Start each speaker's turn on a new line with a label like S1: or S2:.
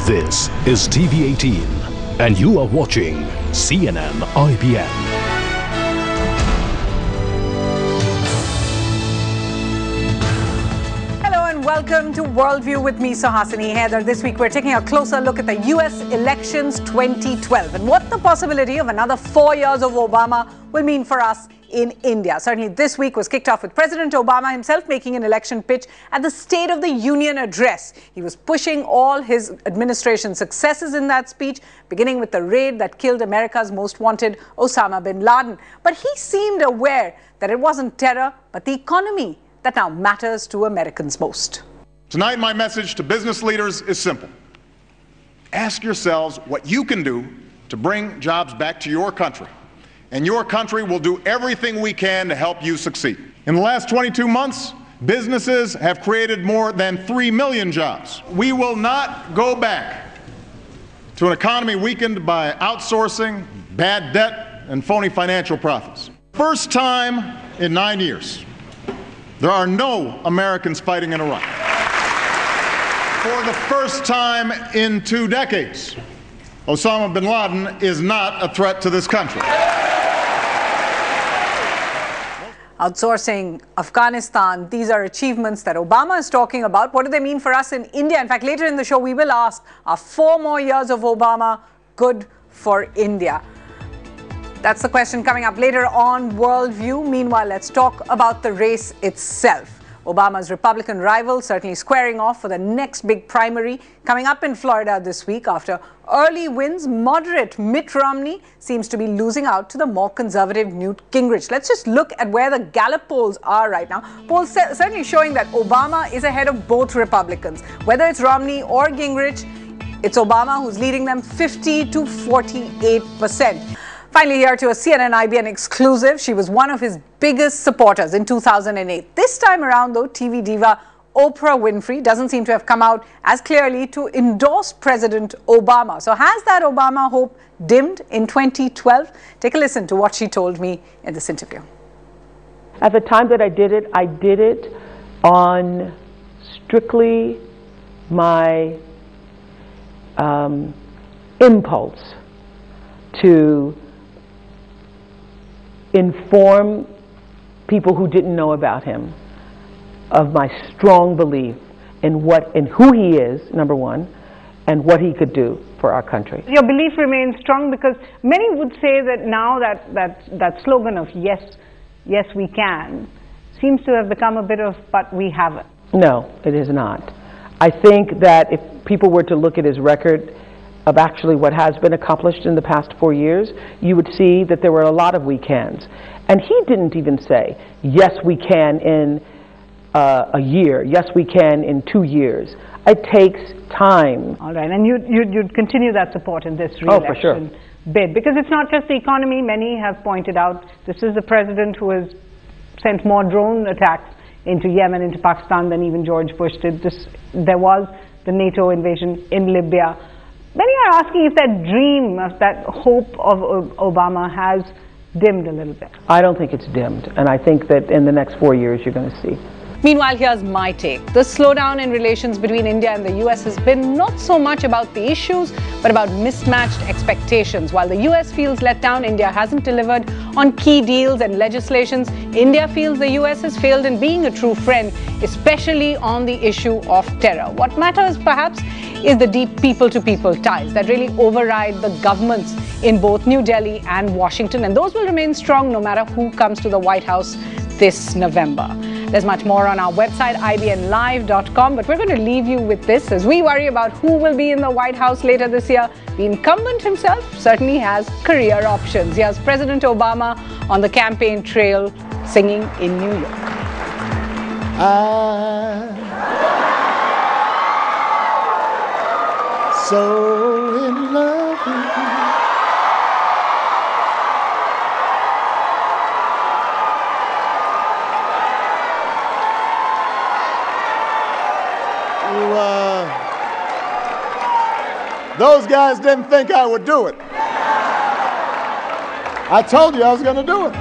S1: This is TV18 and you are watching CNN IBN.
S2: Welcome to Worldview with me, Suhasini Haidar. This week we're taking a closer look at the US elections 2012 and what the possibility of another 4 years of Obama will mean for us in India. Certainly this week was kicked off with President Obama himself making an election pitch at the State of the Union address. He was pushing all his administration successes in that speech, beginning with the raid that killed America's most wanted Osama bin Laden. But he seemed aware that it wasn't terror, but the economy that now matters to Americans most.
S3: Tonight, my message to business leaders is simple. Ask yourselves what you can do to bring jobs back to your country, and your country will do everything we can to help you succeed. In the last 22 months, businesses have created more than 3 million jobs. We will not go back to an economy weakened by outsourcing, bad debt, and phony financial profits. First time in 9 years, there are no Americans fighting in Iraq. For the first time in 2 decades, Osama bin Laden is not a threat to this country.
S2: Outsourcing Afghanistan, these are achievements that Obama is talking about. What do they mean for us in India? In fact, later in the show, we will ask, are 4 more years of Obama good for India? That's the question coming up later on Worldview. Meanwhile, let's talk about the race itself. Obama's Republican rival certainly squaring off for the next big primary coming up in Florida this week. After early wins, moderate Mitt Romney seems to be losing out to the more conservative Newt Gingrich. Let's just look at where the Gallup polls are right now. Polls certainly showing that Obama is ahead of both Republicans. Whether it's Romney or Gingrich, it's Obama who's leading them 50 to 48%. Finally, here to a CNN IBN exclusive. She was one of his biggest supporters in 2008. This time around, though, TV diva Oprah Winfrey doesn't seem to have come out as clearly to endorse President Obama. So has that Obama hope dimmed in 2012? Take a listen to what she told me in this interview.
S4: At the time that I did it on strictly my impulse to inform people who didn't know about him of my strong belief in who he is, number one, and what he could do for our country.
S5: Your belief remains strong because many would say that now that slogan of yes, yes we can seems to have become a bit of but we haven't.
S4: No, it is not. I think that if people were to look at his record of actually what has been accomplished in the past 4 years, you would see that there were a lot of we cans. And he didn't even say, yes, we can in a year, yes, we can in 2 years. It takes time.
S5: All right, and you'd continue that support in this re-election
S4: for sure.
S5: bid, because it's not just the economy. Many have pointed out this is the president who has sent more drone attacks into Yemen, into Pakistan than even George Bush did. There was the NATO invasion in Libya. Many are asking if that dream, of that hope of Obama has dimmed a little bit.
S4: I don't think it's dimmed, and I think that in the next 4 years you're going to see.
S2: Meanwhile, here's my take. The slowdown in relations between India and the US has been not so much about the issues, but about mismatched expectations. While the US feels let down, India hasn't delivered on key deals and legislations. India feels the US has failed in being a true friend, especially on the issue of terror. What matters, perhaps, is the deep people-to-people ties that really override the governments in both New Delhi and Washington. And those will remain strong no matter who comes to the White House this November. There's much more on our website, ibnlive.com, but we're going to leave you with this as we worry about who will be in the White House later this year. The incumbent himself certainly has career options. Here's President Obama on the campaign trail singing in New York.
S6: So in love with you. Those guys didn't think I would do it. I told you I was going to do it.